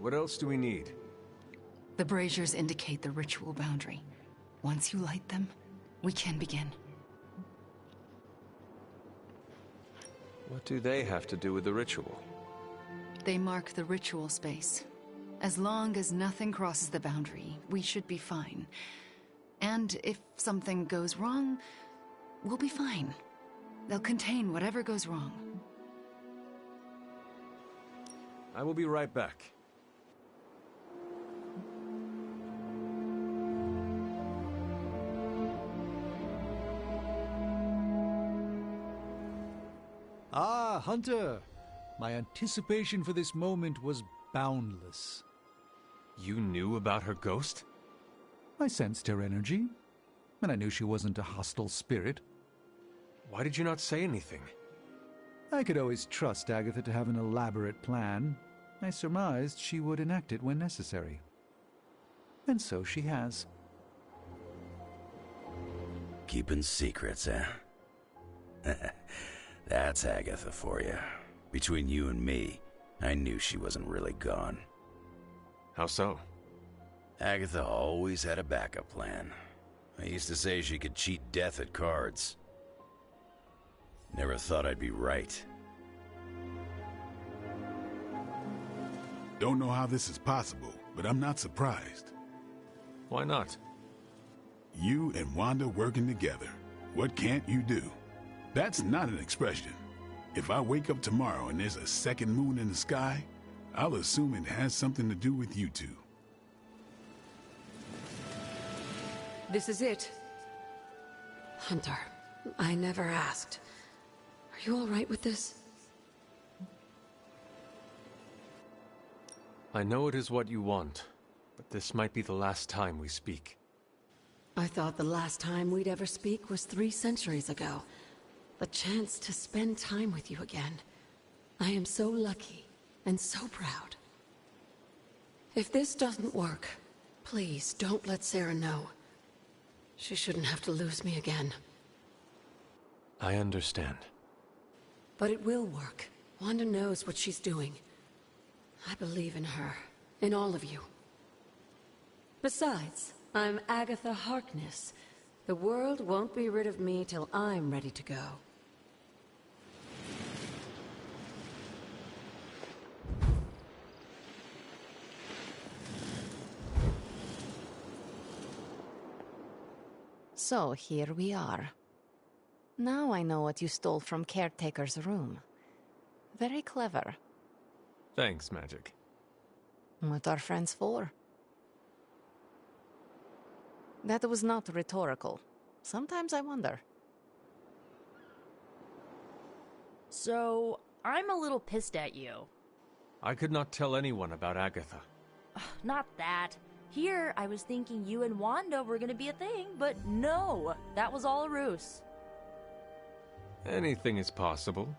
What else do we need? The braziers indicate the ritual boundary. Once you light them, we can begin. What do they have to do with the ritual? They mark the ritual space. As long as nothing crosses the boundary, we should be fine. And if something goes wrong, we'll be fine. They'll contain whatever goes wrong. I will be right back. Ah, Hunter! My anticipation for this moment was boundless. You knew about her ghost? I sensed her energy, and I knew she wasn't a hostile spirit. Why did you not say anything? I could always trust Agatha to have an elaborate plan. I surmised she would enact it when necessary. And so she has. Keeping secrets, eh? That's Agatha for you. Between you and me, I knew she wasn't really gone. How so? Agatha always had a backup plan. I used to say she could cheat death at cards. Never thought I'd be right. Don't know how this is possible, but I'm not surprised. Why not? You and Wanda working together. What can't you do? That's not an expression. If I wake up tomorrow and there's a second moon in the sky, I'll assume it has something to do with you two. This is it. Hunter, I never asked. Are you all right with this? I know it is what you want, but this might be the last time we speak. I thought the last time we'd ever speak was 3 centuries ago. The chance to spend time with you again. I am so lucky and so proud. If this doesn't work, please don't let Sarah know. She shouldn't have to lose me again. I understand. But it will work. Wanda knows what she's doing. I believe in her, in all of you. Besides, I'm Agatha Harkness. The world won't be rid of me till I'm ready to go. So here we are. Now I know what you stole from Caretaker's room. Very clever. Thanks, Magic. What are friends for? That was not rhetorical. Sometimes I wonder. So, I'm a little pissed at you. I could not tell anyone about Agatha. Not that. Here, I was thinking you and Wanda were gonna be a thing, but no! That was all a ruse. Anything is possible.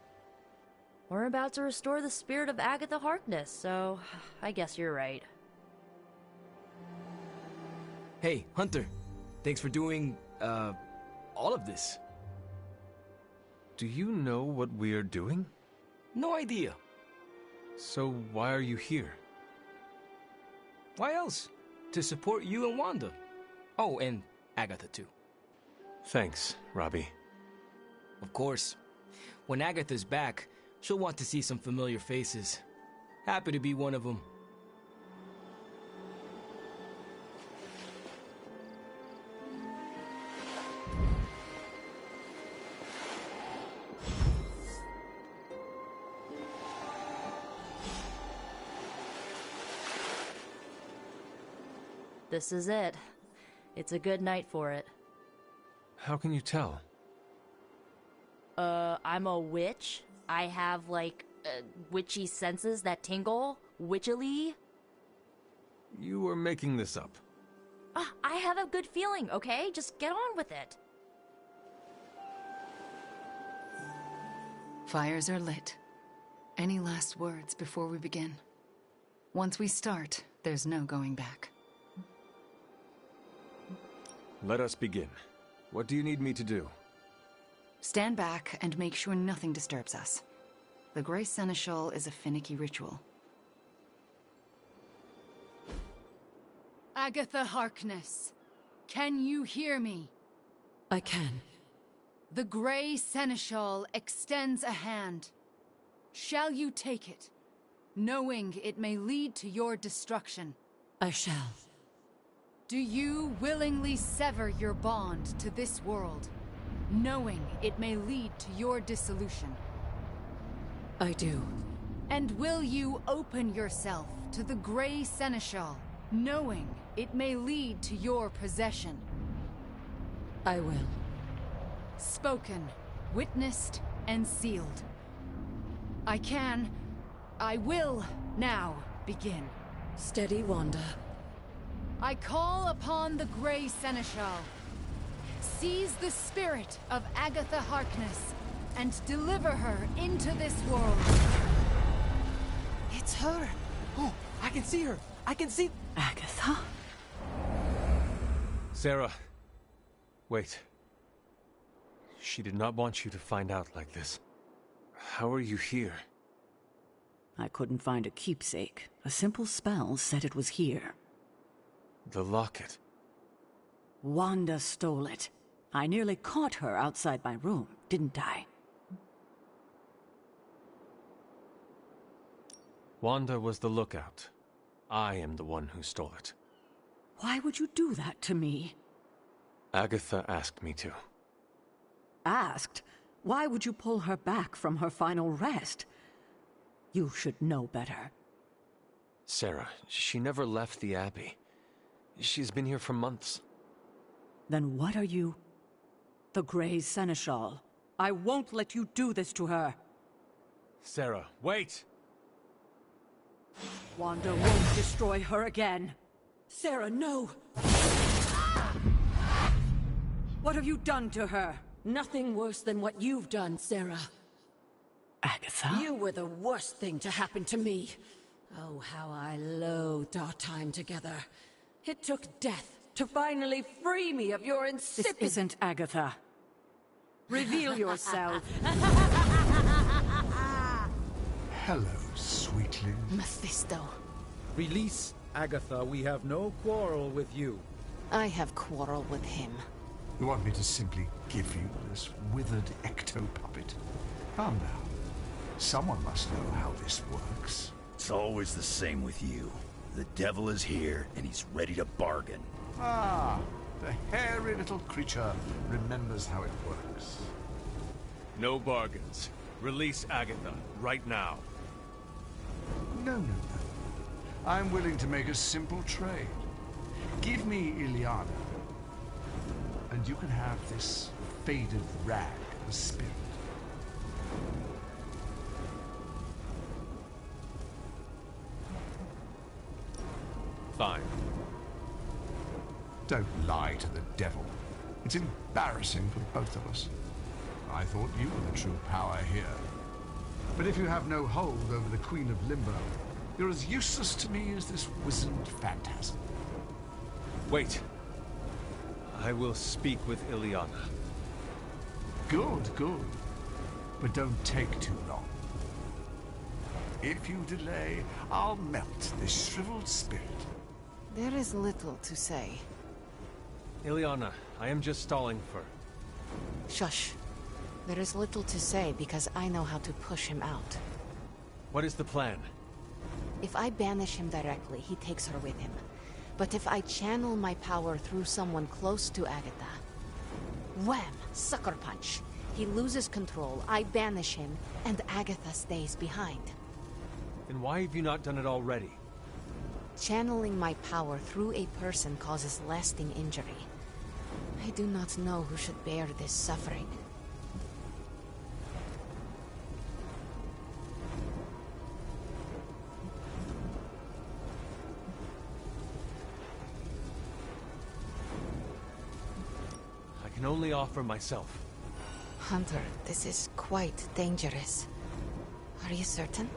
We're about to restore the spirit of Agatha Harkness, so I guess you're right. Hey, Hunter. Thanks for doing, all of this. Do you know what we are doing? No idea. So why are you here? Why else? To support you and Wanda. Oh, and Agatha too. Thanks, Robbie. Of course. When Agatha's back, she'll want to see some familiar faces. Happy to be one of them. This is it. It's a good night for it. How can you tell? I'm a witch. I have, like, witchy senses that tingle. Witchily. You are making this up. I have a good feeling, okay? Just get on with it. Fires are lit. Any last words before we begin? Once we start, there's no going back. Let us begin. What do you need me to do? Stand back and make sure nothing disturbs us. The Grey Seneschal is a finicky ritual. Agatha Harkness, can you hear me? I can. The Grey Seneschal extends a hand. Shall you take it, knowing it may lead to your destruction? I shall. Do you willingly sever your bond to this world, knowing it may lead to your dissolution? I do. And will you open yourself to the Grey Seneschal, knowing it may lead to your possession? I will. Spoken, witnessed, and sealed. I will now begin. Steady, Wanda. I call upon the Grey Seneschal. Seize the spirit of Agatha Harkness and deliver her into this world. It's her! Oh, I can see her! I can see... Agatha? Sarah, wait. She did not want you to find out like this. How are you here? I couldn't find a keepsake. A simple spell said it was here. The locket. Wanda stole it. I nearly caught her outside my room, didn't I? Wanda was the lookout. I am the one who stole it. Why would you do that to me? Agatha asked me to. Asked? Why would you pull her back from her final rest? You should know better. Sarah, she never left the Abbey. She's been here for months. Then what are you? The Grey Seneschal. I won't let you do this to her. Sarah, wait! Wanda won't destroy her again. Sarah, no! What have you done to her? Nothing worse than what you've done, Sarah. Agatha? You were the worst thing to happen to me. Oh, how I loathed our time together. It took death to finally free me of your insipid... This isn't Agatha. Reveal yourself. Hello, sweetling. Mephisto. Release Agatha. We have no quarrel with you. I have quarrel with him. You want me to simply give you this withered ecto-puppet? Calm down. Someone must know how this works. It's always the same with you. The devil is here, and he's ready to bargain. Ah, the hairy little creature remembers how it works. No bargains. Release Agatha, right now. No, no, no. I'm willing to make a simple trade. Give me Ileana, and you can have this faded rag of a spirit. Fine. Don't lie to the devil. It's embarrassing for both of us. I thought you were the true power here. But if you have no hold over the Queen of Limbo, you're as useless to me as this wizened phantasm. Wait. I will speak with Ileana. Good, good. But don't take too long. If you delay, I'll melt this shriveled spirit. There is little to say. Ileana, I am just stalling for... Shush. There is little to say because I know how to push him out. What is the plan? If I banish him directly, he takes her with him. But if I channel my power through someone close to Agatha... Wham! Sucker punch! He loses control, I banish him, and Agatha stays behind. Then why have you not done it already? Channeling my power through a person causes lasting injury. I do not know who should bear this suffering. I can only offer myself. Hunter, this is quite dangerous. Are you certain?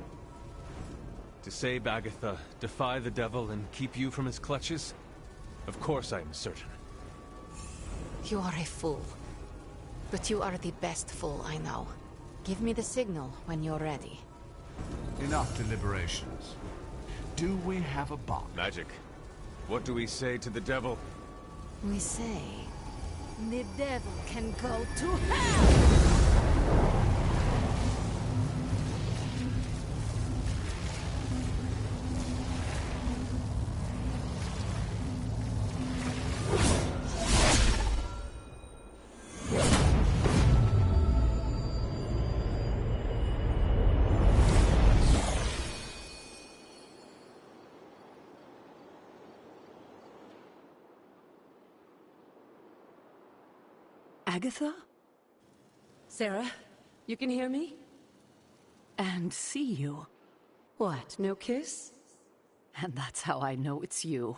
To save Agatha, defy the devil, and keep you from his clutches? Of course I am certain. You are a fool. But you are the best fool I know. Give me the signal when you're ready. Enough deliberations. Do we have a bargain? Magic. What do we say to the devil? We say, the devil can go to hell! Agatha? Sarah, you can hear me? And see you. What, no kiss? And that's how I know it's you.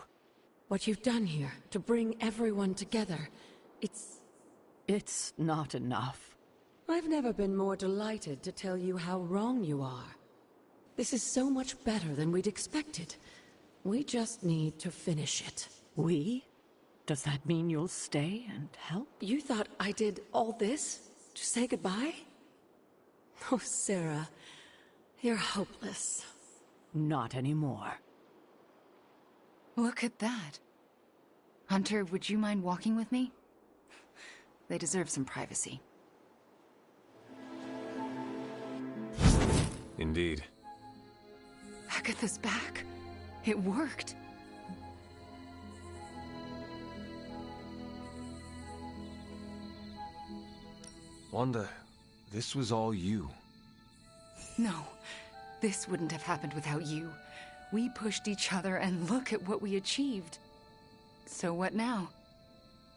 What you've done here, to bring everyone together, It's not enough. I've never been more delighted to tell you how wrong you are. This is so much better than we'd expected. We just need to finish it. We? Does that mean you'll stay and help? You thought I did all this to say goodbye? Oh, Sarah, you're hopeless. Not anymore. Look at that. Hunter, would you mind walking with me? They deserve some privacy. Indeed. Agatha's back. It worked. Wanda, this was all you. No, this wouldn't have happened without you. We pushed each other and look at what we achieved. So what now?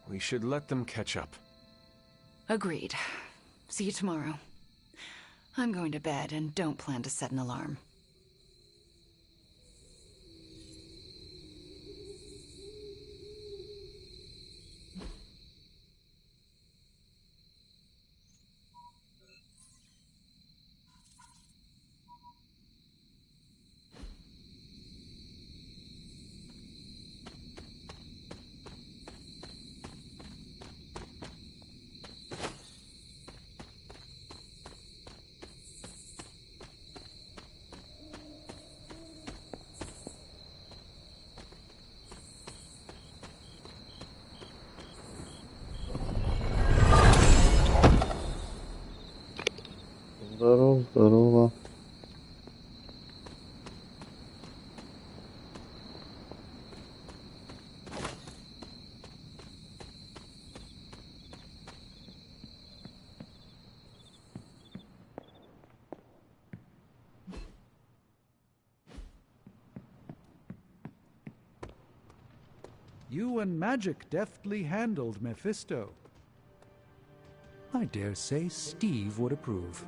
We should let them catch up. Agreed. See you tomorrow. I'm going to bed and don't plan to set an alarm. Здорово, здорово. You and magic deftly handled Mephisto. I dare say Steve would approve.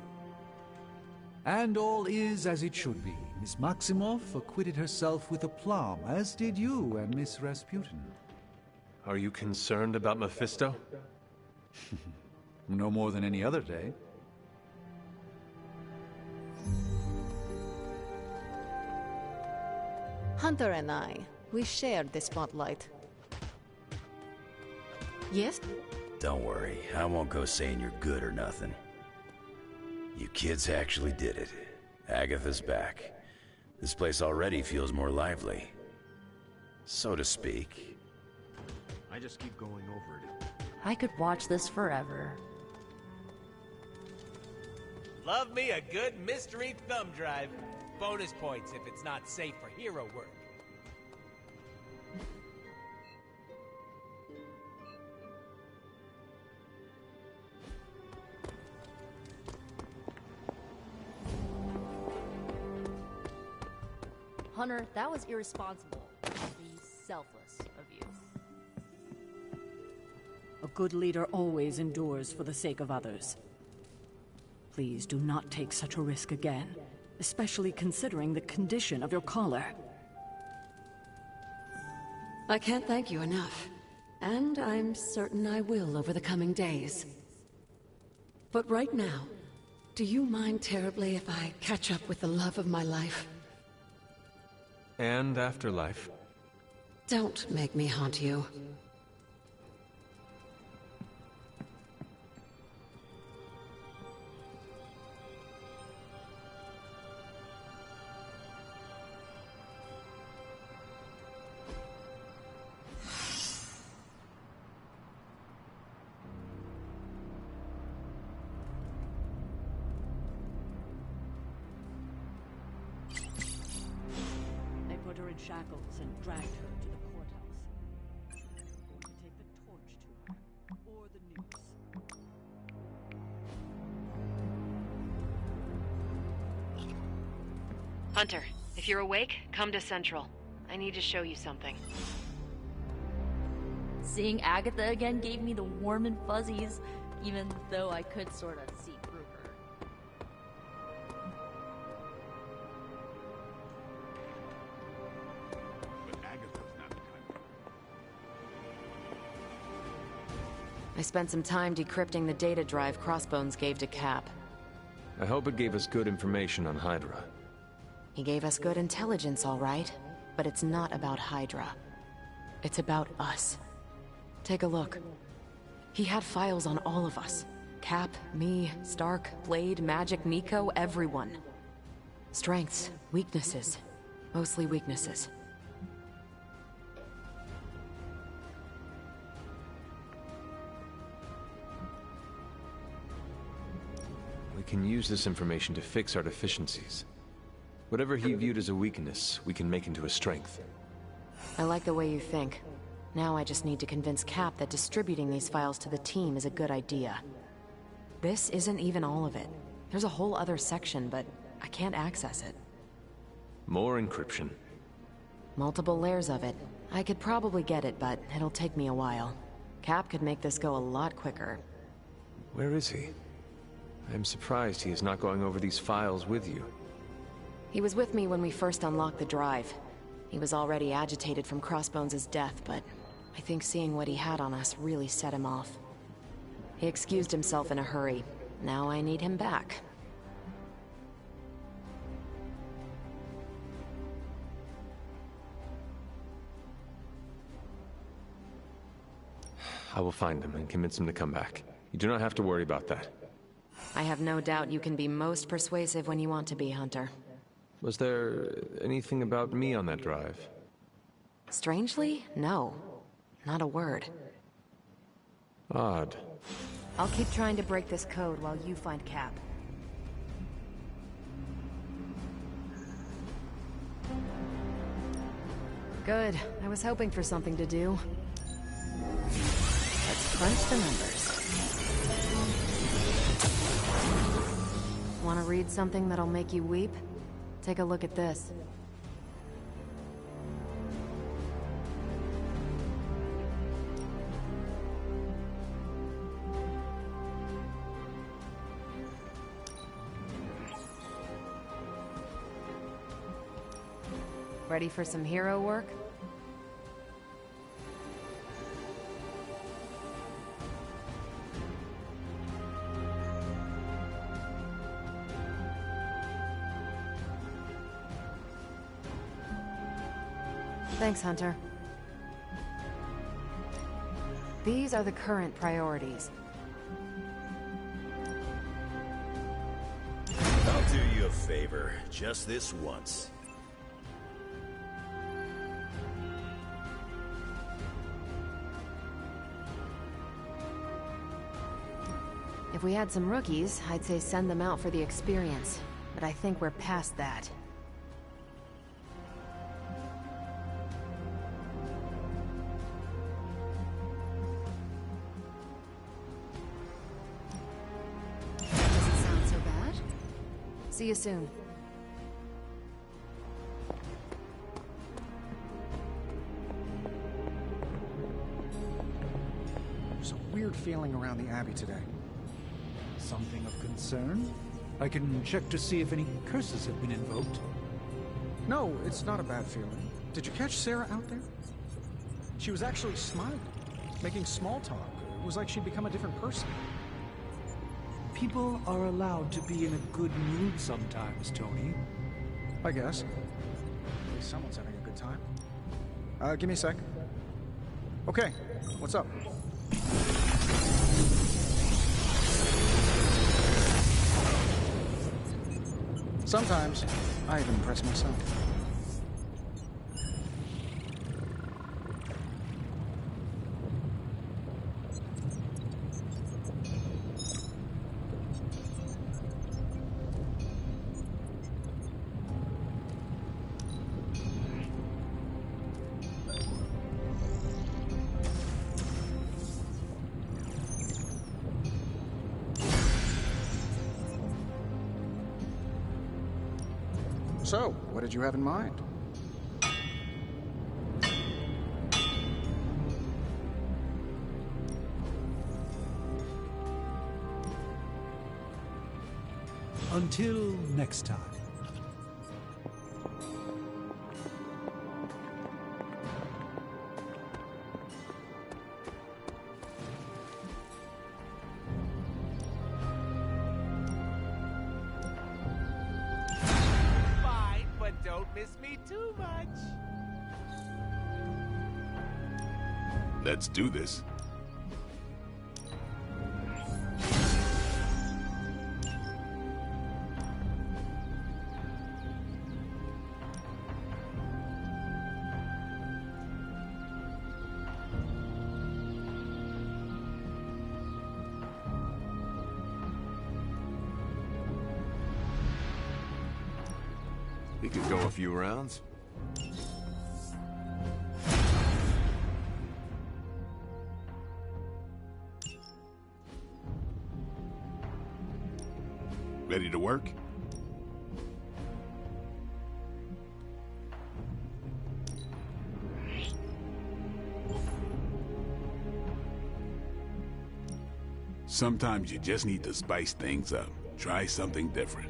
And all is as it should be. Miss Maximoff acquitted herself with aplomb, as did you and Miss Rasputin. Are you concerned about Mephisto? No more than any other day. Hunter and I, we shared the spotlight. Yes? Don't worry, I won't go saying you're good or nothing. You kids actually did it. Agatha's back. This place already feels more lively. So to speak. I just keep going over it. I could watch this forever. Love me a good mystery thumb drive. Bonus points if it's not safe for hero work. Hunter, that was irresponsible. Be selfless of you. A good leader always endures for the sake of others. Please do not take such a risk again, especially considering the condition of your collar. I can't thank you enough. And I'm certain I will over the coming days. But right now, do you mind terribly if I catch up with the love of my life? And afterlife. Don't make me haunt you. horrid shackles and dragged her to the courthouse. Or we take the torch to her, or the noose. Hunter, if you're awake, come to Central. I need to show you something. Seeing Agatha again gave me the warm and fuzzies, even though I could sort of see through her. But Agatha's not the kind of... I spent some time decrypting the data drive Crossbones gave to Cap. I hope it gave us good information on Hydra. He gave us good intelligence, all right, but it's not about Hydra. It's about us. Take a look. He had files on all of us. Cap, me, Stark, Blade, Magic, Nico, everyone. Strengths, weaknesses. Mostly weaknesses. We can use this information to fix our deficiencies. Whatever he viewed as a weakness, we can make into a strength. I like the way you think. Now I just need to convince Cap that distributing these files to the team is a good idea. This isn't even all of it. There's a whole other section, but I can't access it. More encryption. Multiple layers of it. I could probably get it, but it'll take me a while. Cap could make this go a lot quicker. Where is he? I'm surprised he is not going over these files with you. He was with me when we first unlocked the drive. He was already agitated from Crossbones' death, but I think seeing what he had on us really set him off. He excused himself in a hurry. Now I need him back. I will find him and convince him to come back. You do not have to worry about that. I have no doubt you can be most persuasive when you want to be, Hunter. Was there anything about me on that drive? Strangely, no. Not a word. Odd. I'll keep trying to break this code while you find Cap. Good. I was hoping for something to do. Let's crunch the numbers. Want to read something that'll make you weep? Take a look at this. Ready for some hero work? Thanks, Hunter. These are the current priorities. I'll do you a favor, just this once. If we had some rookies, I'd say send them out for the experience. But I think we're past that. Doesn't sound so bad. See you soon. There's a weird feeling around the Abbey today. Something of concern? I can check to see if any curses have been invoked. No, it's not a bad feeling. Did you catch Sarah out there? She was actually smiling, making small talk. It was like she'd become a different person. People are allowed to be in a good mood sometimes, Tony. I guess. At least someone's having a good time. Give me a sec. Okay, what's up? Sometimes, I even impress myself. So, what did you have in mind? Until next time. Fine, but don't miss me too much. Let's do this. We could go a few rounds. Ready to work? Sometimes you just need to spice things up. Try something different.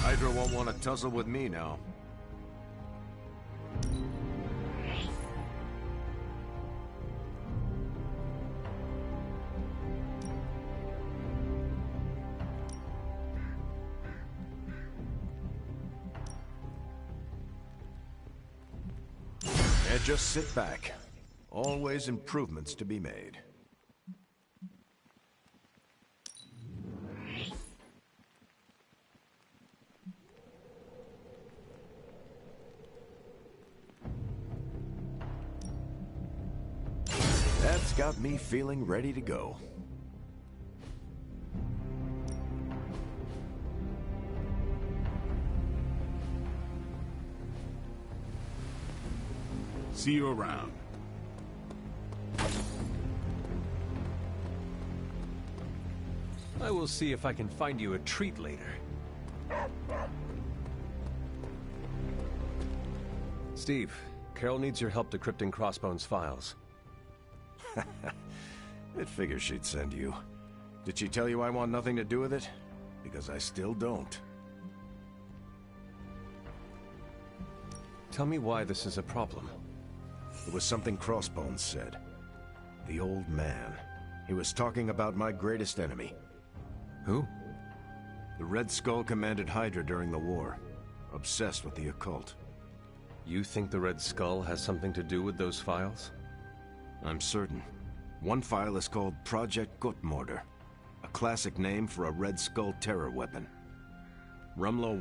Hydra won't want to tussle with me now. And just sit back. Always improvements to be made. That's got me feeling ready to go. See you around. I will see if I can find you a treat later. Steve, Carol needs your help decrypting Crossbone's files. It figures she'd send you. Did she tell you I want nothing to do with it? Because I still don't. Tell me why this is a problem. It was something Crossbones said. The old man. He was talking about my greatest enemy. Who? The Red Skull commanded Hydra during the war. Obsessed with the occult. You think the Red Skull has something to do with those files? I'm certain. One file is called Project Gutmorder, a classic name for a Red Skull terror weapon. Rumlow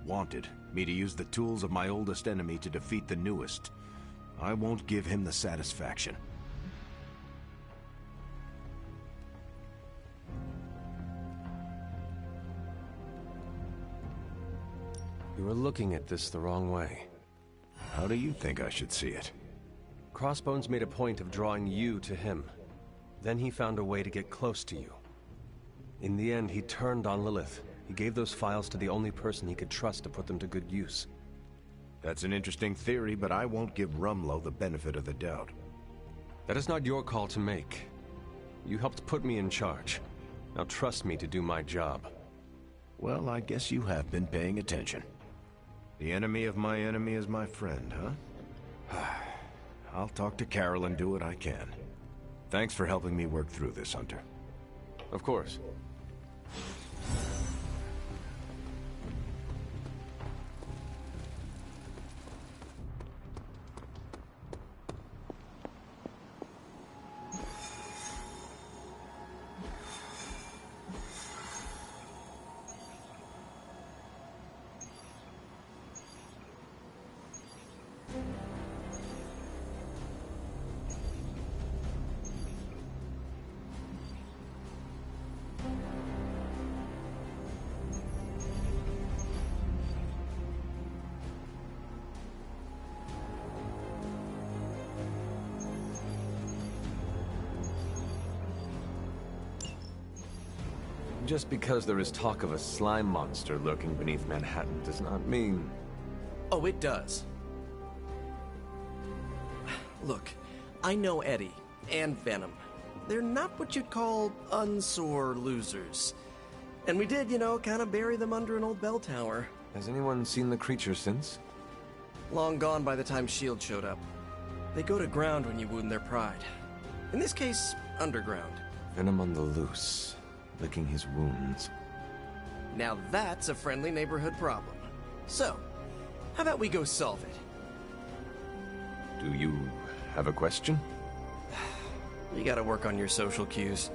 wanted me to use the tools of my oldest enemy to defeat the newest. I won't give him the satisfaction. You are looking at this the wrong way. How do you think I should see it? Crossbones made a point of drawing you to him. Then he found a way to get close to you. In the end, he turned on Lilith. He gave those files to the only person he could trust to put them to good use. That's an interesting theory, but I won't give Rumlow the benefit of the doubt. That is not your call to make. You helped put me in charge. Now trust me to do my job. Well, I guess you have been paying attention. The enemy of my enemy is my friend, huh? I'll talk to Carol and do what I can. Thanks for helping me work through this, Hunter. Of course. Just because there is talk of a slime monster lurking beneath Manhattan does not mean... Oh, it does. Look, I know Eddie and Venom. They're not what you'd call unsore losers. And we did, you know, kind of bury them under an old bell tower. Has anyone seen the creature since? Long gone by the time S.H.I.E.L.D. showed up. They go to ground when you wound their pride. In this case, underground. Venom on the loose, licking his wounds. Now that's a friendly neighborhood problem. So, how about we go solve it? Do you have a question? You gotta work on your social cues.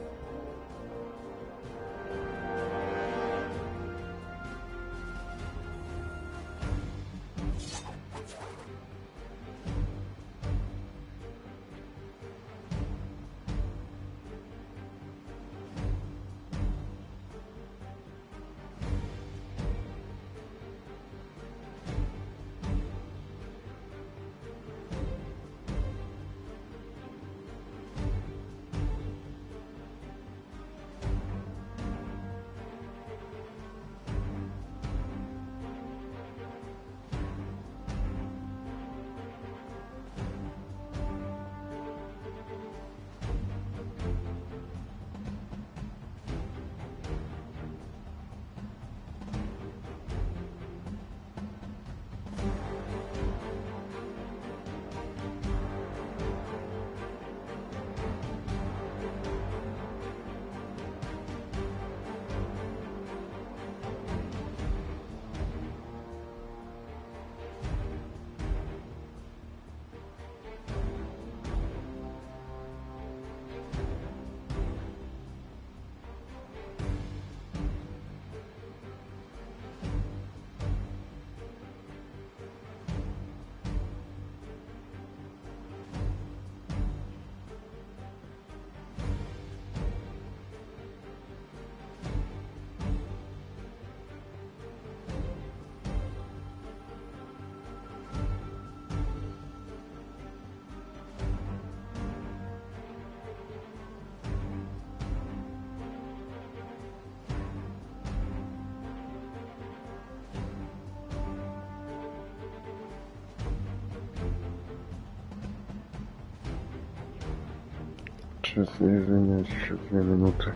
Честно извиняюсь, еще 2 минуты.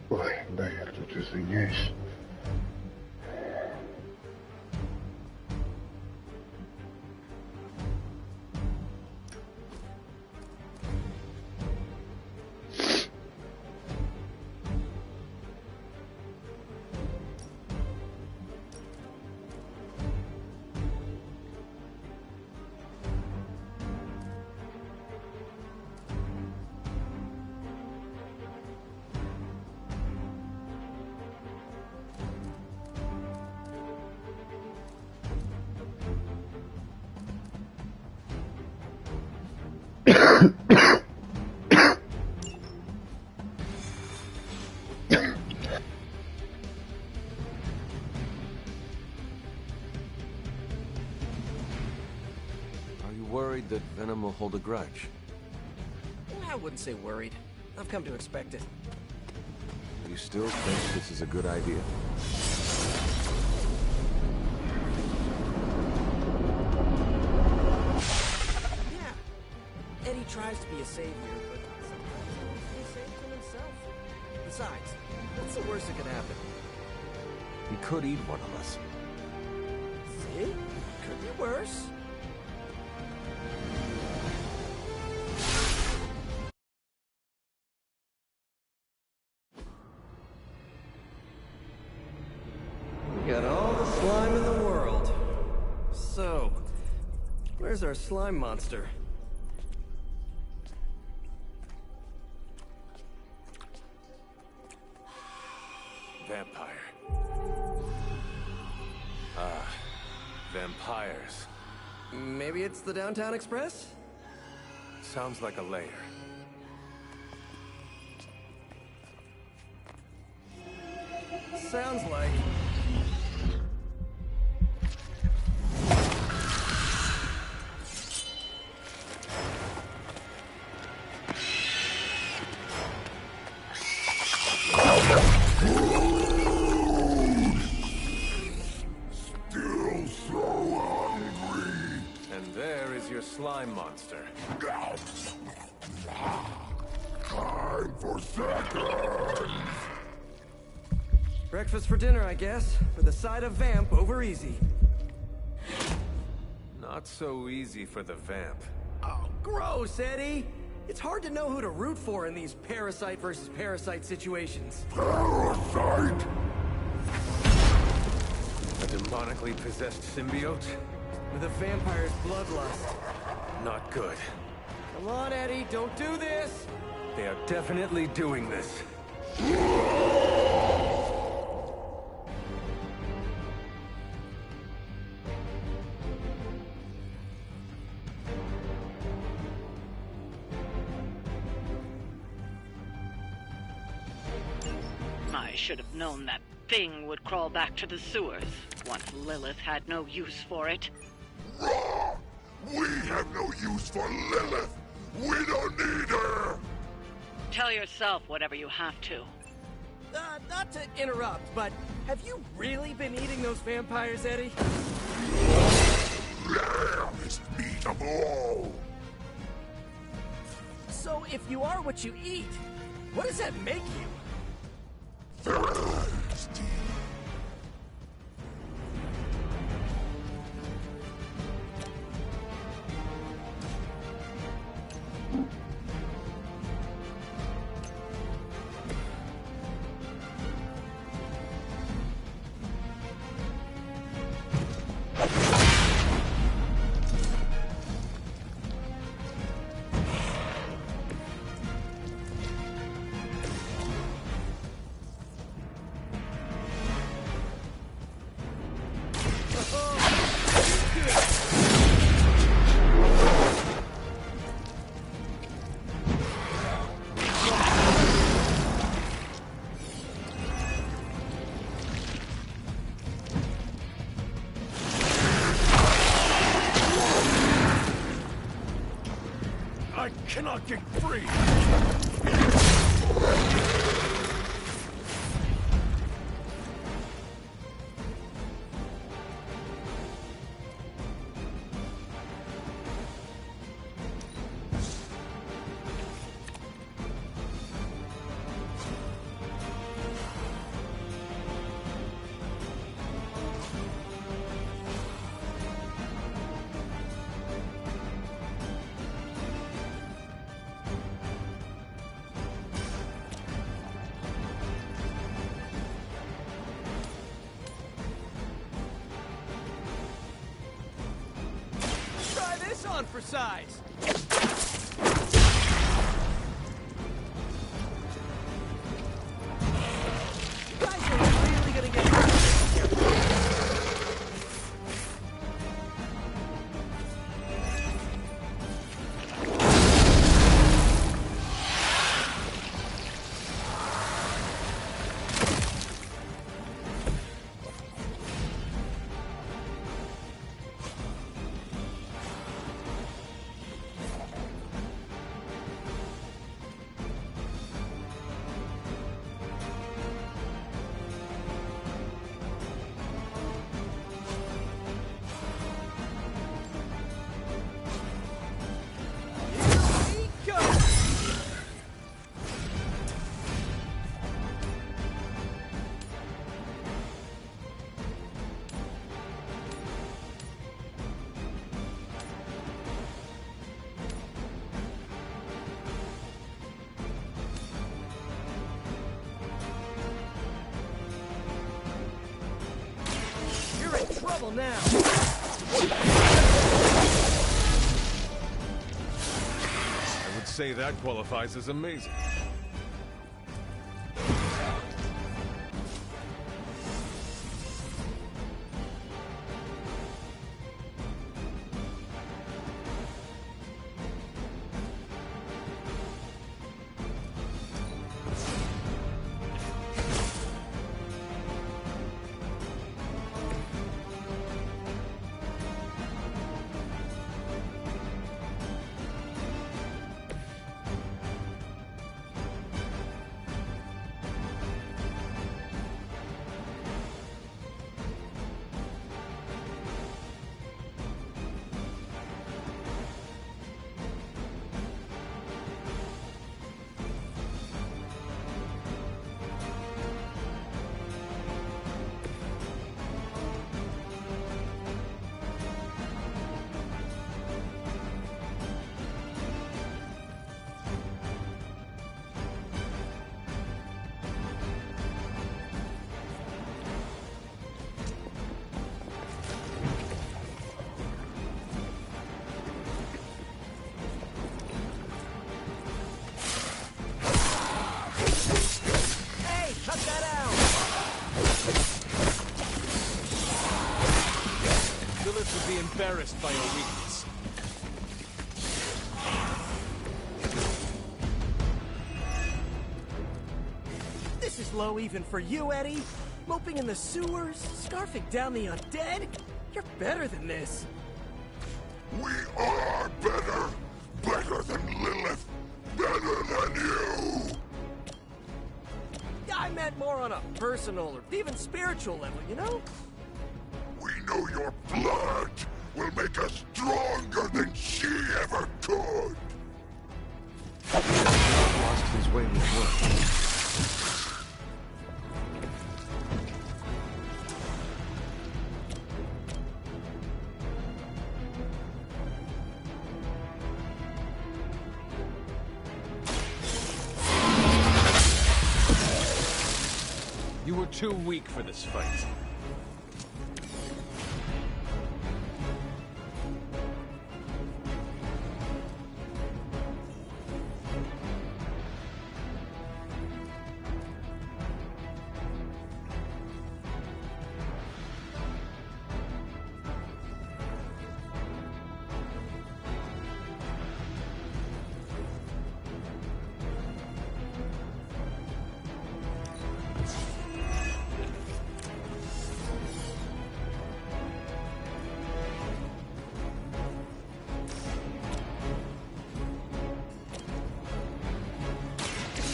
Ой, да, я тут извиняюсь. Are you worried that Venom will hold a grudge? I wouldn't say worried. I've come to expect it. You still think this is a good idea? Yeah. Eddie tries to be a savior, but sometimes he saves him himself. Besides, what's the worst that could happen? He could eat one of us. See? Could be worse. Got all the slime in the world. So, where's our slime monster? Vampire. Vampires. Maybe it's the Downtown Express? Sounds like a lair. Sounds like... Still so hungry. And there is your slime monster. Time for seconds. Breakfast for dinner, I guess. For the side of vamp over easy. Not so easy for the vamp. Oh, gross, Eddie! It's hard to know who to root for in these parasite versus parasite situations. Parasite? A demonically possessed symbiote? With a vampire's bloodlust. Not good. Come on, Eddie, don't do this! They are definitely doing this. I should have known that thing would crawl back to the sewers once Lilith had no use for it. Wrong! We have no use for Lilith! We don't need her! Tell yourself whatever you have to. Not to interrupt, but have you really been eating those vampires, Eddie? Lambest meat of all! So if you are what you eat, what does that make you? Thirsty. I cannot get free! On for size. You guys are really gonna get hurt. trouble now. I would say that qualifies as amazing. Embarrassed by your weakness. This is low even for you, Eddie. Moping in the sewers, scarfing down the undead. You're better than this. We are better! Better than Lilith! Better than you! I meant more on a personal or even spiritual level, you know? We know your blood will make us stronger than she ever could! Lost his way with work. You were too weak for this fight.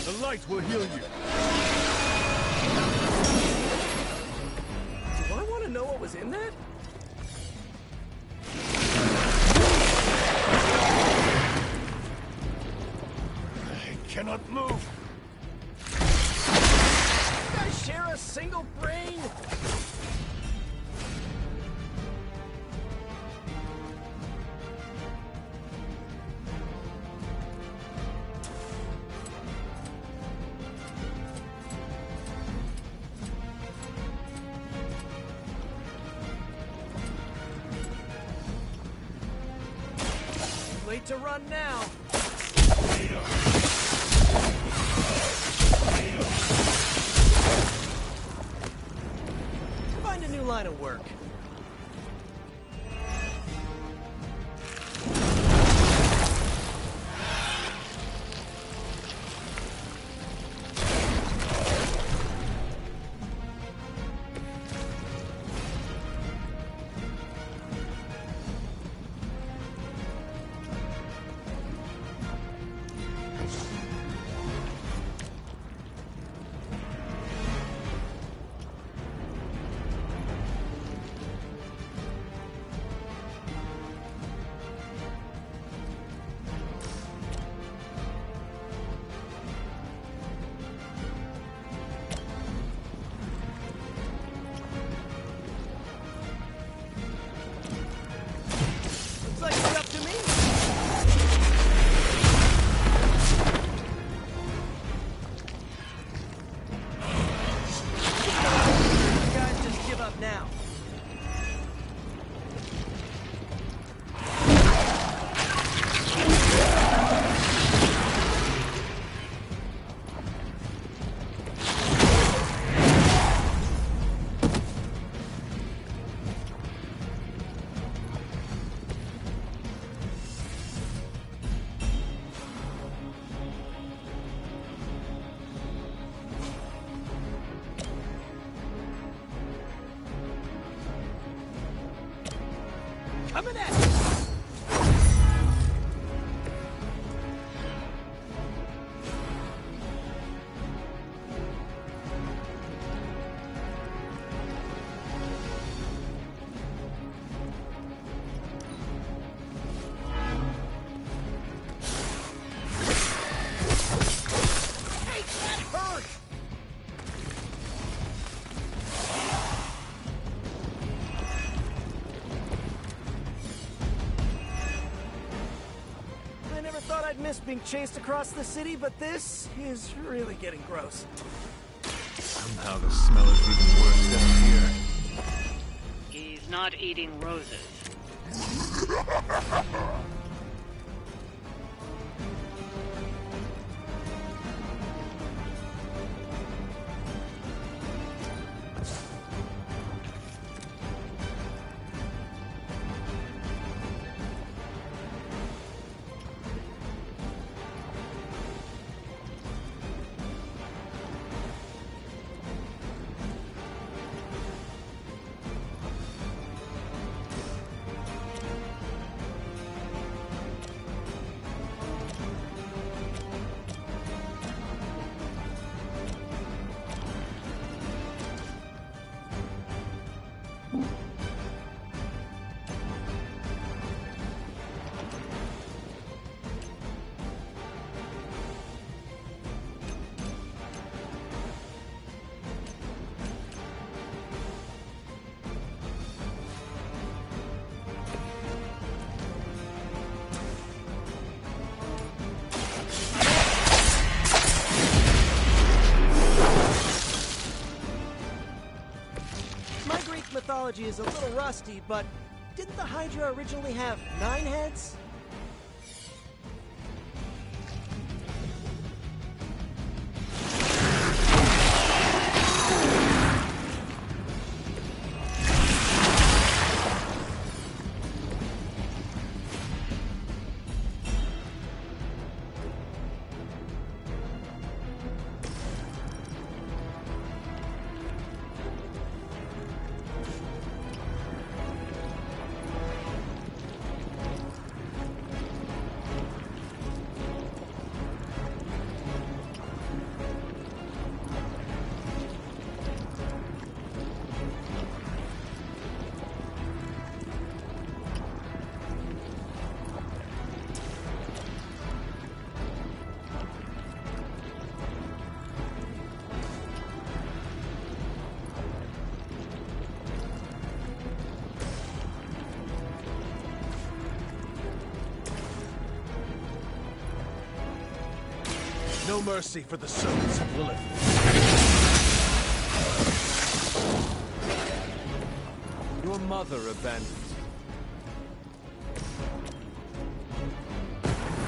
The light will heal you. Do I want to know what was in that? I cannot move. You guys share a single brain? Late to run now. Find a new line of work. Coming at you! Miss being chased across the city, but this is really getting gross. Somehow the smell is even worse down here. He's not eating roses. Mythology is a little rusty, but didn't the Hydra originally have 9 heads? No mercy for the servants of Lilith. Your mother abandoned you.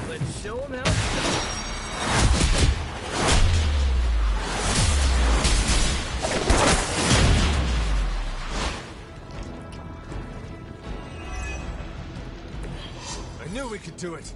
Let's show him how. I knew we could do it.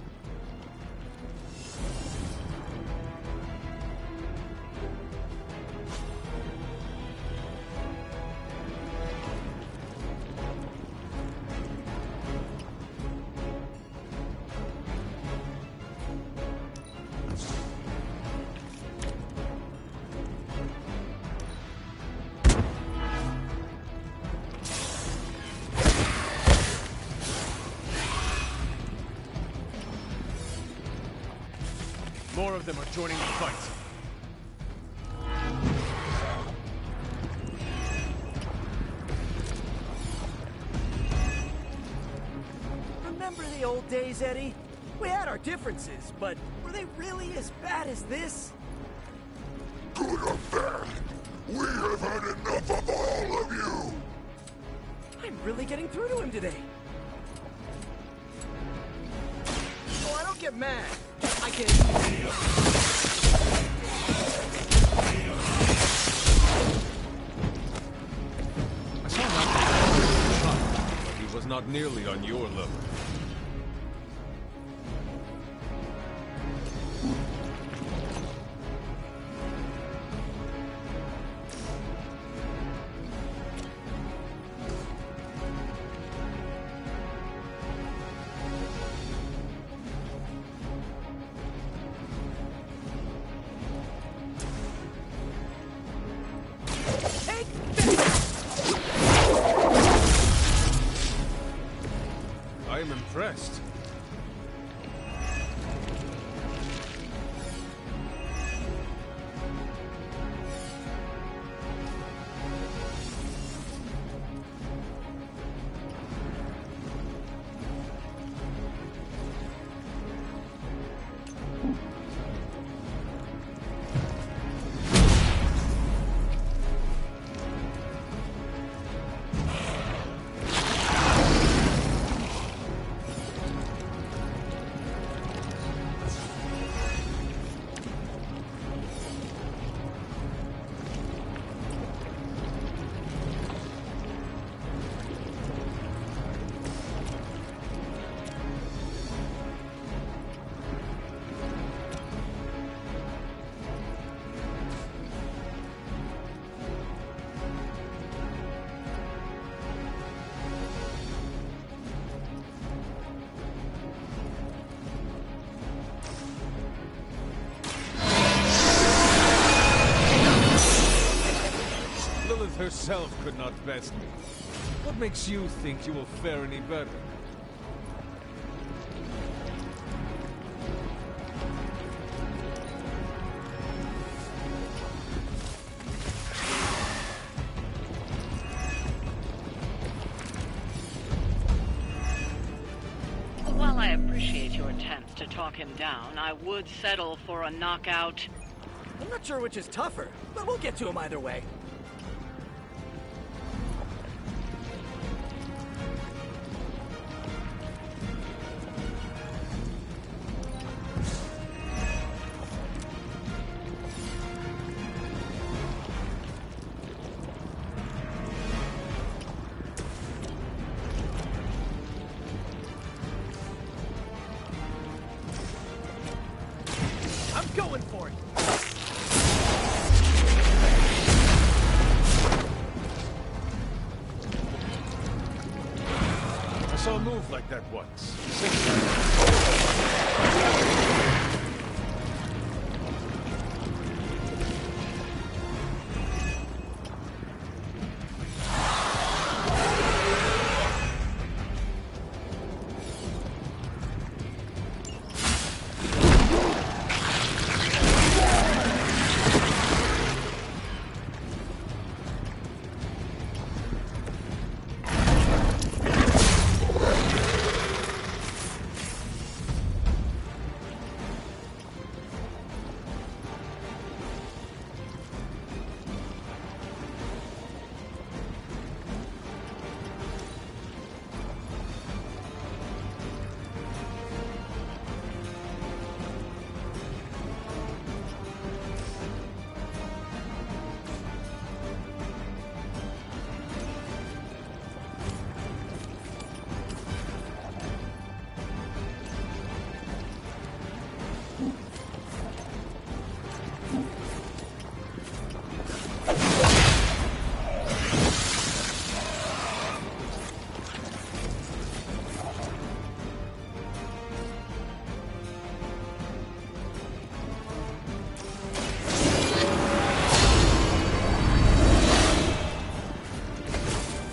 More of them are joining the fight. Remember the old days, Eddie? We had our differences, but were they really as bad as this? Good or bad, we have had enough of all of you! I'm really getting through to him today. Oh, I don't get mad. I can... I saw that, but he was not nearly on your level. impressed. Lilith herself could not best me. What makes you think you will fare any better? While I appreciate your attempts to talk him down, I would settle for a knockout. I'm not sure which is tougher, but we'll get to him either way. I'm going for it! I saw a move like that once.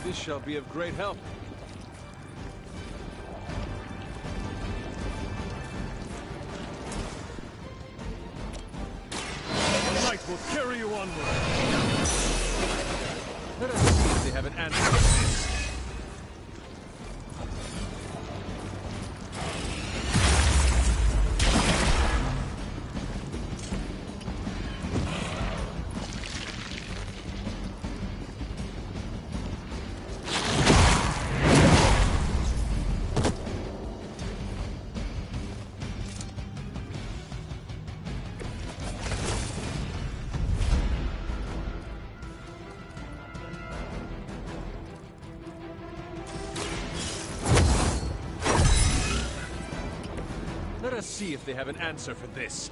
This shall be of great help. The light will carry you onward. Let us see if they have an answer to this. Let us see if they have an answer for this.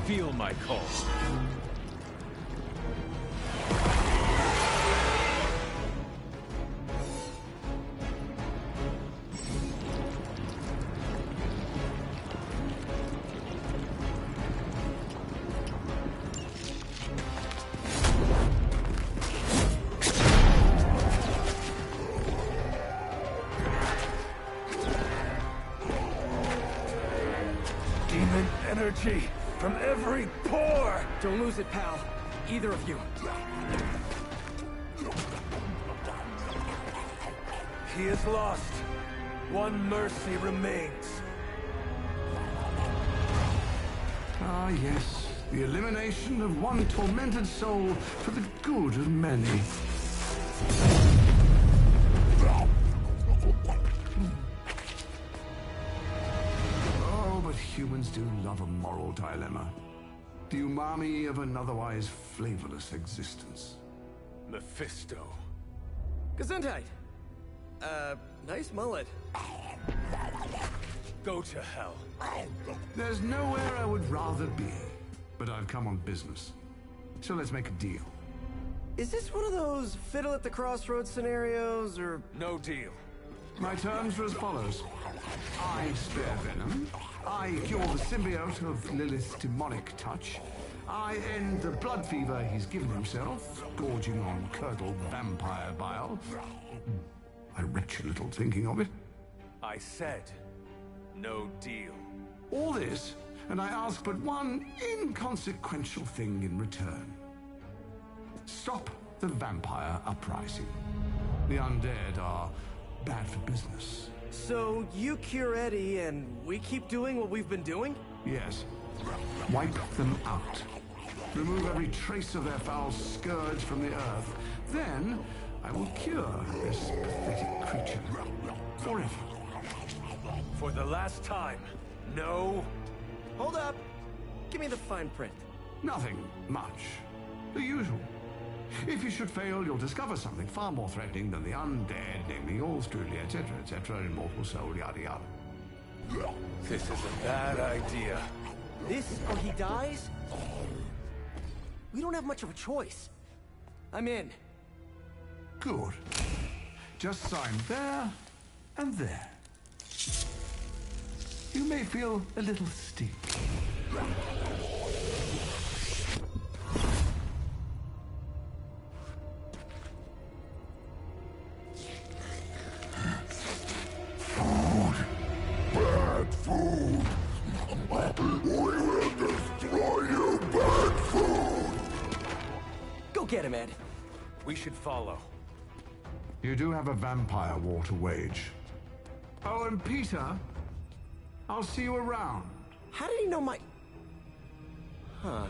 feel my call. Energy from every pore! Don't lose it, pal. Either of you. He is lost. One mercy remains. Ah, yes. The elimination of one tormented soul for the good of many. Humans do love a moral dilemma. The umami of an otherwise flavorless existence. Mephisto. Gesundheit! Nice mullet. Go to hell. There's nowhere I would rather be, but I've come on business. So let's make a deal. Is this one of those fiddle at the crossroads scenarios, or...? No deal. My terms are as follows. I spare Venom. I cure the symbiote of Lilith's demonic touch. I end the blood fever he's given himself, gorging on curdled vampire bile. I retch a little thinking of it. I said, no deal. All this, and I ask but one inconsequential thing in return. Stop the vampire uprising. The undead are bad for business. So you cure Eddie and we keep doing what we've been doing? Yes. Wipe them out. Remove every trace of their foul scourge from the earth. Then I will cure this pathetic creature forever. For the last time, no. Hold up. Give me the fine print. Nothing much. The usual. If you should fail, you'll discover something far more threatening than the undead, namely yours truly, etc., immortal soul, yada yada. This is a bad idea. This or he dies? We don't have much of a choice. I'm in. Good. Just sign there and there. You may feel a little sting. Bad food! We will destroy you, bad food! Go get him, Ed. We should follow. You do have a vampire war to wage. Oh, and Peter, I'll see you around. How did he know my... Huh.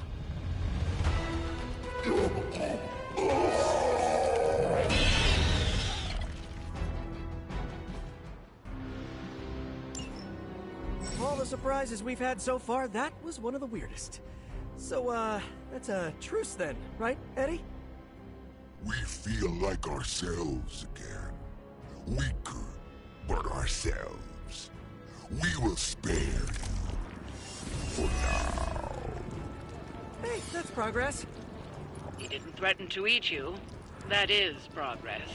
Of all the surprises we've had so far, that was one of the weirdest. So, that's a truce then, right, Eddie? We feel like ourselves again. Weaker, but ourselves. We will spare you. For now. Hey, that's progress. He didn't threaten to eat you. That is progress.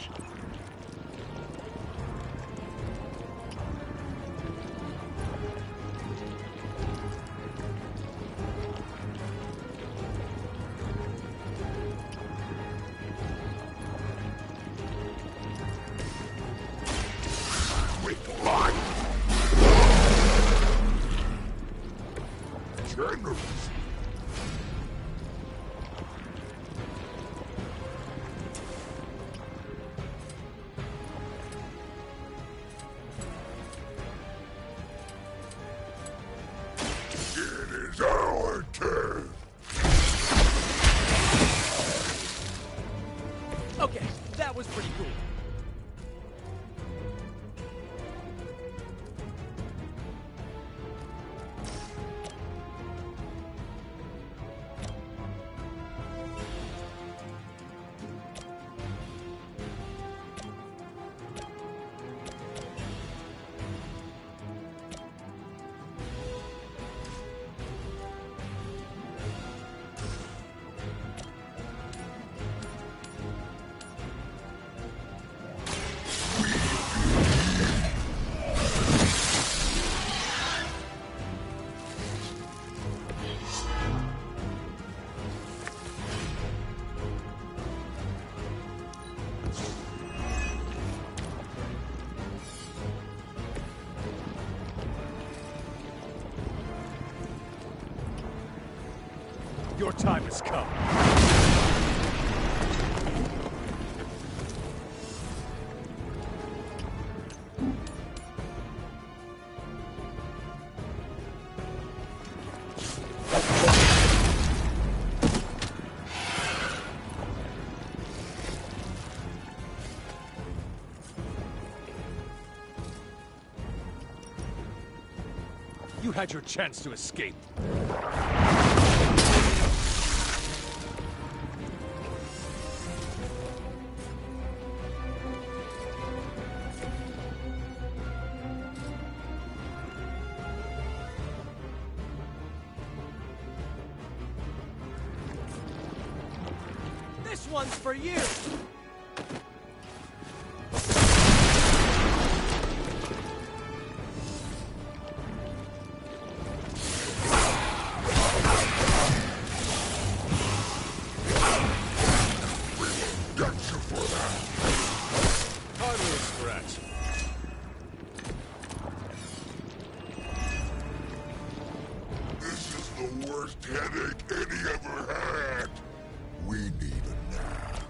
Okay, that was pretty cool. Your time has come. You had your chance to escape. This one's for you! Headache Eddie ever had. We need a nap.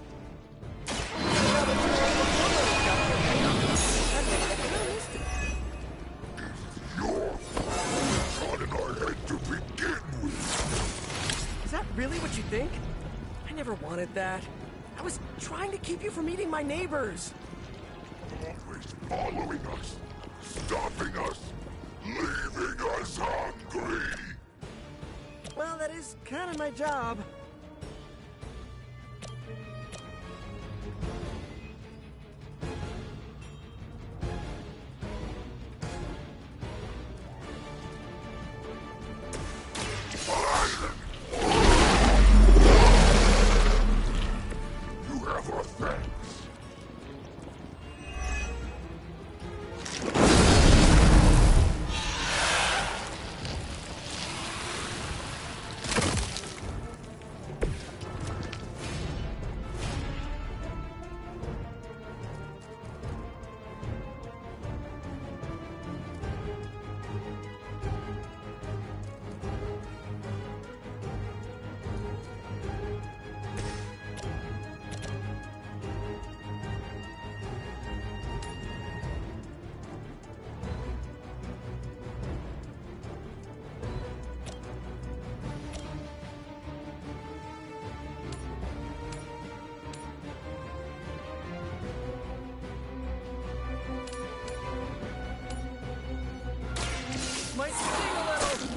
It's your fault in our head to begin with. Is that really what you think? I never wanted that. I was trying to keep you from eating my neighbors. Always following us, stopping us, leaving us hungry. Well, that is kind of my job. You have our thanks. Might sting a little.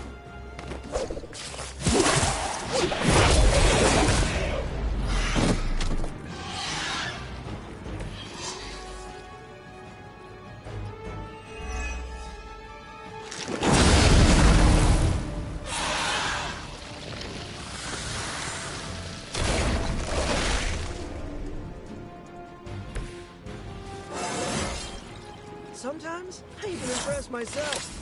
Sometimes I even impress myself.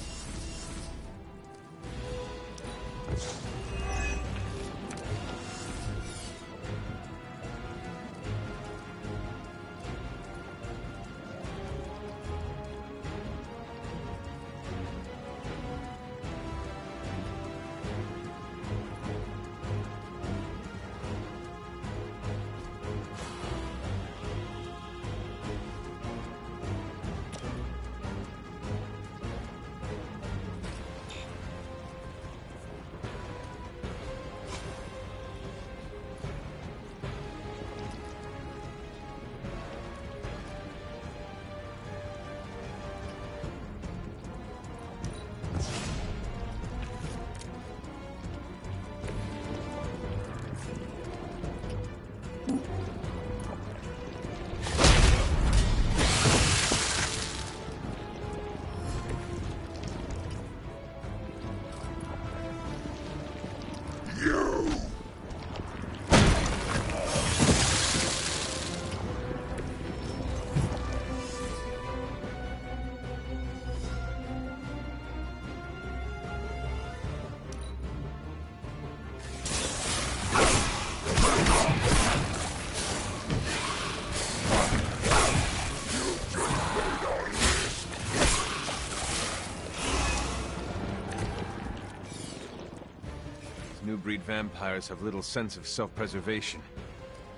New breed vampires have little sense of self-preservation.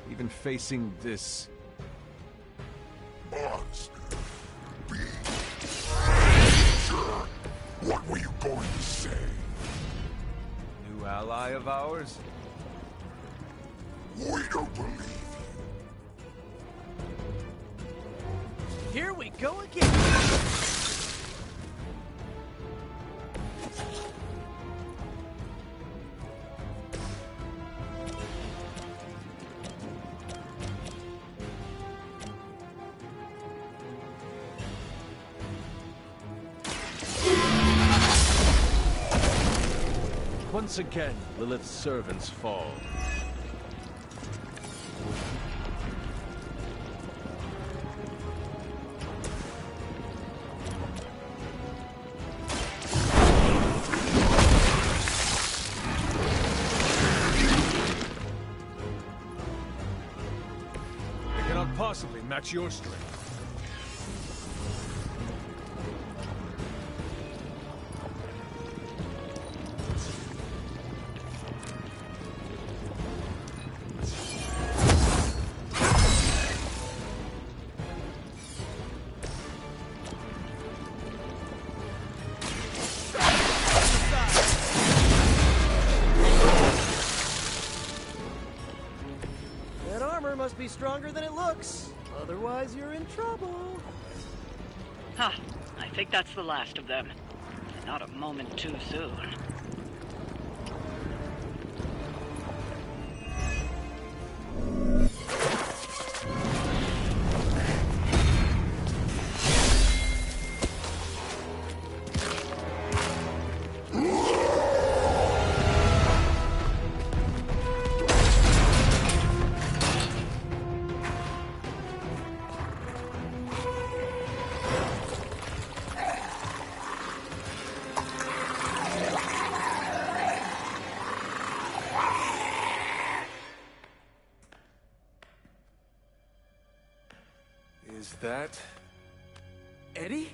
Even facing this... Monster. What were you going to say? New ally of ours? We don't believe you. Here we go again! Once again, Lilith's servants fall. They cannot possibly match your strength. That armor must be stronger than it looks. Otherwise, you're in trouble. Ha! I think that's the last of them. Not a moment too soon. Is that... Eddie?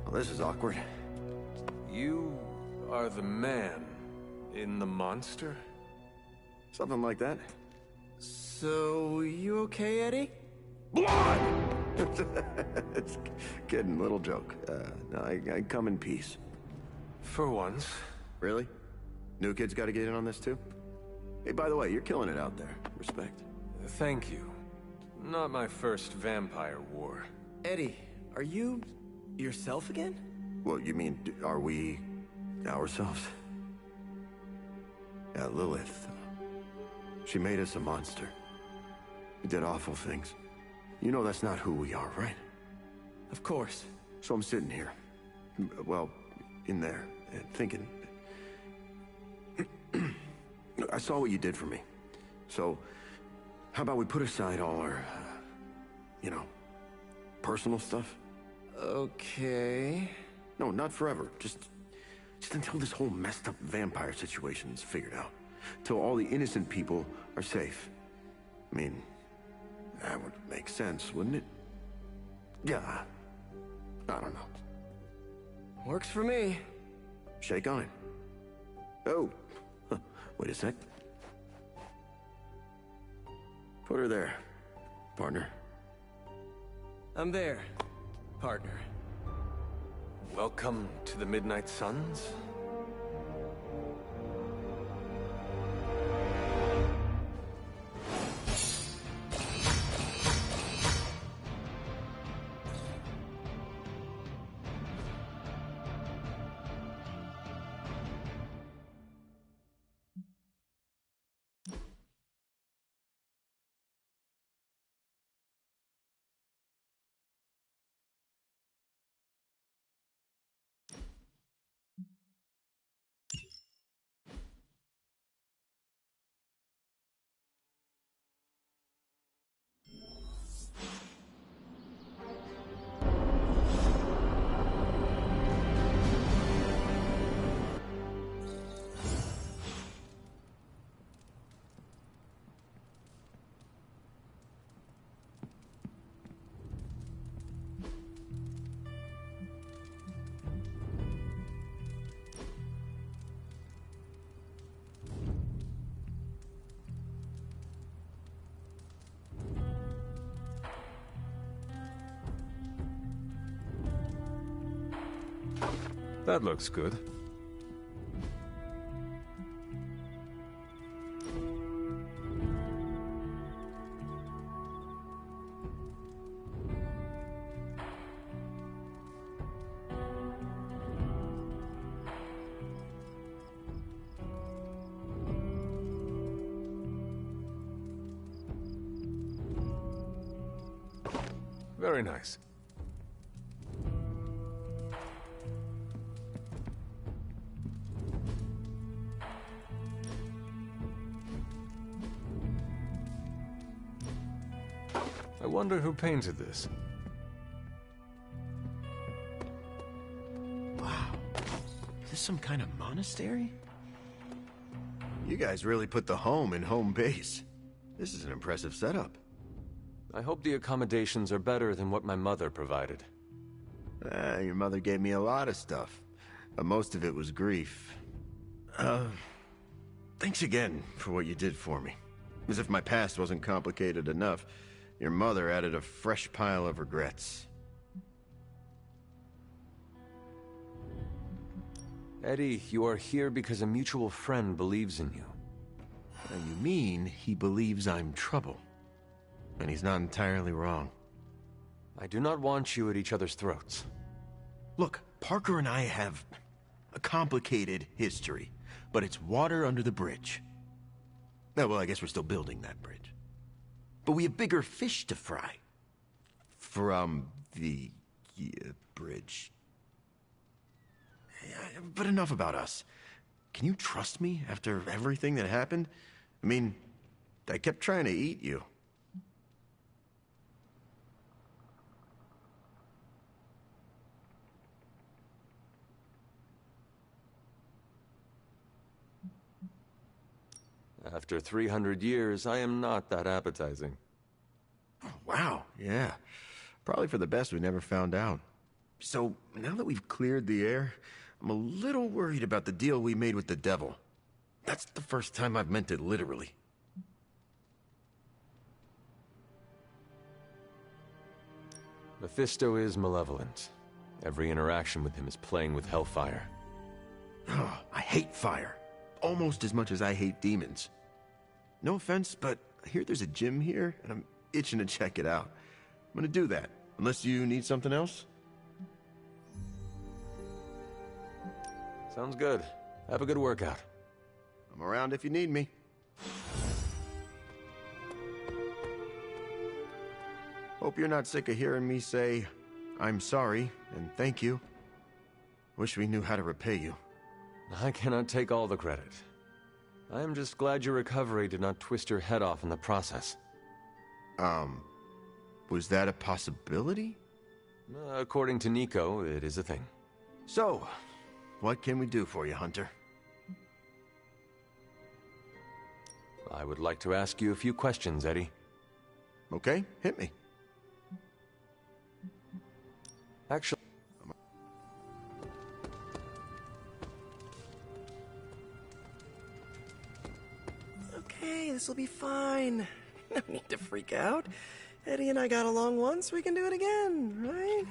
Well, this is awkward. You are the man in the monster? Something like that. So, you okay, Eddie? Blood! It's kidding, little joke. No, I come in peace. For once. Really? New kids gotta get in on this too? Hey, by the way, you're killing it out there. Respect. Thank you. Not my first vampire war. Eddie, are you yourself again? Well, you mean, are we ourselves? Yeah, Lilith. She made us a monster. We did awful things. You know that's not who we are, right? Of course. So I'm sitting here, well, in there, and thinking... I saw what you did for me. So, how about we put aside all our, personal stuff? Okay... No, not forever. Just until this whole messed up vampire situation is figured out. Till all the innocent people are safe. I mean, that would make sense, wouldn't it? Yeah. I don't know. Works for me. Shake on it. Oh. Wait a sec. Put her there, partner. I'm there, partner. Welcome to the Midnight Suns? That looks good. Very nice. I wonder who painted this. Wow. Is this some kind of monastery? You guys really put the home in home base. This is an impressive setup. I hope the accommodations are better than what my mother provided. Your mother gave me a lot of stuff, but most of it was grief. Thanks again for what you did for me. As if my past wasn't complicated enough, your mother added a fresh pile of regrets. Eddie, you are here because a mutual friend believes in you. Now, you mean he believes I'm trouble. And he's not entirely wrong. I do not want you at each other's throats. Look, Parker and I have a complicated history, but it's water under the bridge. Oh, well, I guess we're still building that bridge. But we have bigger fish to fry. From the bridge. But enough about us. Can you trust me after everything that happened? I mean, I kept trying to eat you. After 300 years, I am not that appetizing. Oh, wow, yeah. Probably for the best we never found out. So, now that we've cleared the air, I'm a little worried about the deal we made with the devil. That's the first time I've meant it literally. Mephisto is malevolent. Every interaction with him is playing with hellfire. Oh, I hate fire. Almost as much as I hate demons. No offense, but I hear there's a gym here, and I'm itching to check it out. I'm gonna do that, unless you need something else? Sounds good. Have a good workout. I'm around if you need me. Hope you're not sick of hearing me say, I'm sorry, and thank you. Wish we knew how to repay you. I cannot take all the credit. I am just glad your recovery did not twist your head off in the process. Was that a possibility? According to Nico, it is a thing. So, what can we do for you, Hunter? I would like to ask you a few questions, Eddie. Okay, hit me. Actually... Okay, this'll be fine. No need to freak out. Eddie and I got along once, we can do it again, right?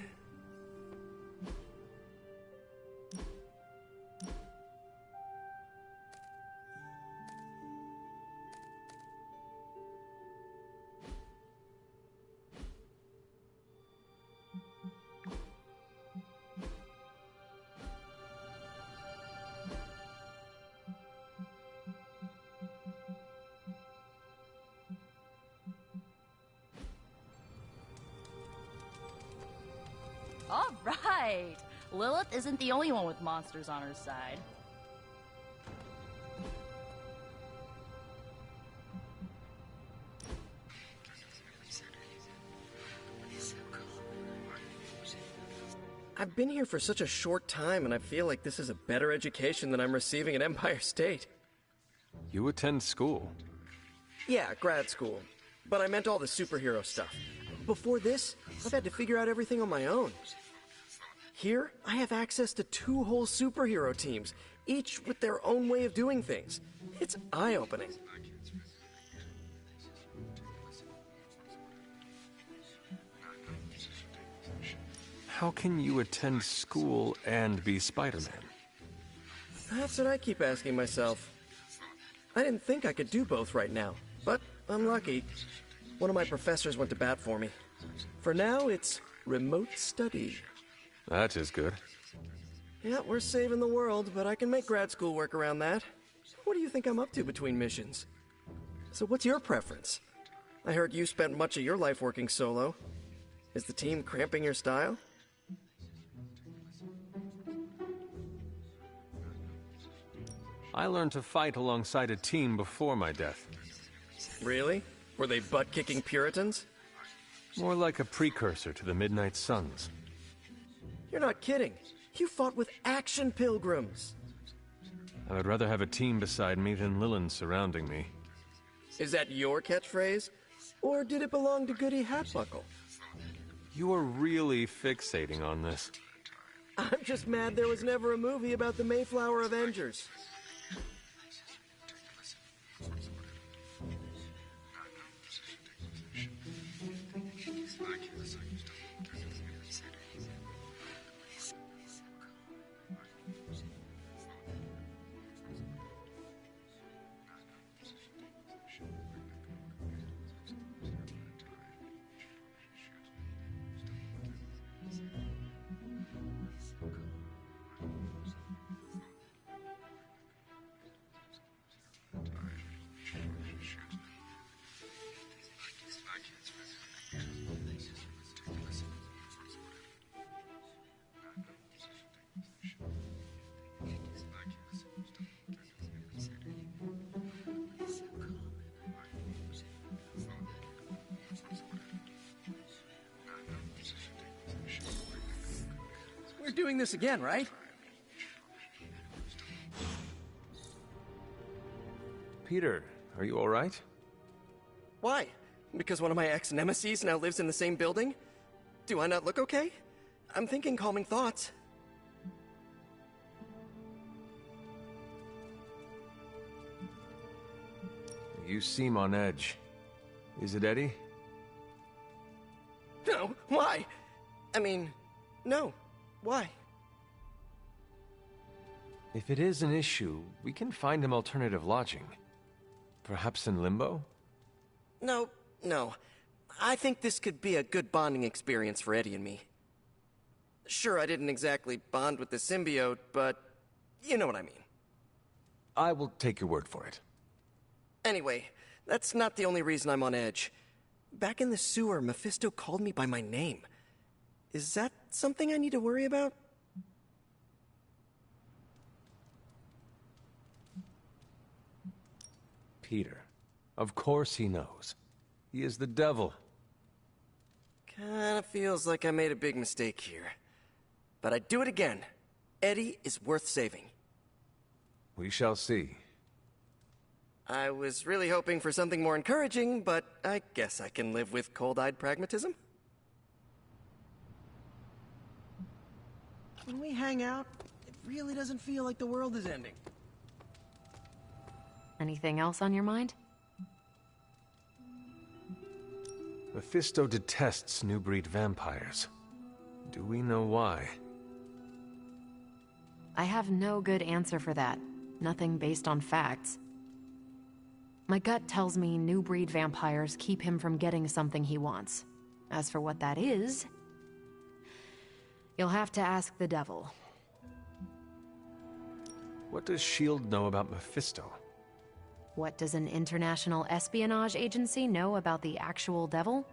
All right! Lilith isn't the only one with monsters on her side. I've been here for such a short time, and I feel like this is a better education than I'm receiving at Empire State. You attend school? Yeah, grad school. But I meant all the superhero stuff. Before this, I've had to figure out everything on my own. Here, I have access to 2 whole superhero teams, each with their own way of doing things. It's eye-opening. How can you attend school and be Spider-Man? That's what I keep asking myself. I didn't think I could do both right now, but I'm lucky. One of my professors went to bat for me. For now, it's remote study. That is good. Yeah, we're saving the world, but I can make grad school work around that. What do you think I'm up to between missions? So what's your preference? I heard you spent much of your life working solo. Is the team cramping your style? I learned to fight alongside a team before my death. Really? Were they butt-kicking Puritans? More like a precursor to the Midnight Suns. You're not kidding. You fought with action pilgrims. I would rather have a team beside me than Lilin surrounding me. Is that your catchphrase? Or did it belong to Goody Hatbuckle? You are really fixating on this. I'm just mad there was never a movie about the Mayflower Avengers. We're doing this again, right? Peter, are you all right? Why? Because one of my ex-nemeses now lives in the same building? Do I not look okay? I'm thinking calming thoughts. You seem on edge. Is it Eddie? No, why? I mean, no. Why? If it is an issue, we can find him alternative lodging. Perhaps in Limbo? No. I think this could be a good bonding experience for Eddie and me. Sure, I didn't exactly bond with the symbiote, but you know what I mean. I will take your word for it. Anyway, that's not the only reason I'm on edge. Back in the sewer, Mephisto called me by my name. Is that something I need to worry about? Peter. Of course he knows. He is the devil. Kinda feels like I made a big mistake here. But I'd do it again. Eddie is worth saving. We shall see. I was really hoping for something more encouraging, but I guess I can live with cold-eyed pragmatism. When we hang out, it really doesn't feel like the world is ending. Anything else on your mind? Mephisto detests new breed vampires. Do we know why? I have no good answer for that. Nothing based on facts. My gut tells me new breed vampires keep him from getting something he wants. As for what that is, you'll have to ask the devil. What does S.H.I.E.L.D. know about Mephisto? What does an international espionage agency know about the actual devil?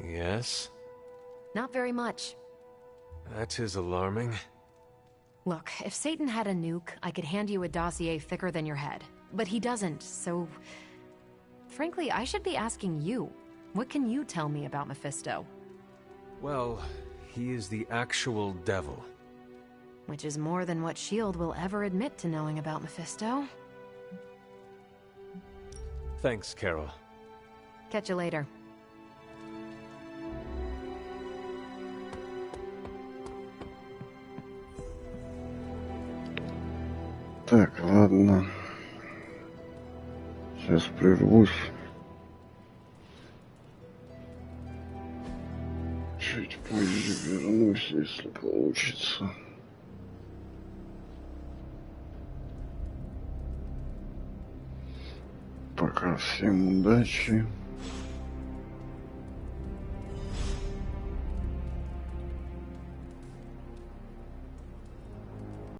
Yes? Not very much. That is alarming. Look, if Satan had a nuke, I could hand you a dossier thicker than your head. But he doesn't, so... Frankly, I should be asking you. What can you tell me about Mephisto? Well, he is the actual devil. Which is more than what S.H.I.E.L.D. will ever admit to knowing about Mephisto. Thanks, Carol. Catch you later. Так, ладно. Сейчас прервусь. чуть позже вернусь, если получится. Пока всем удачи.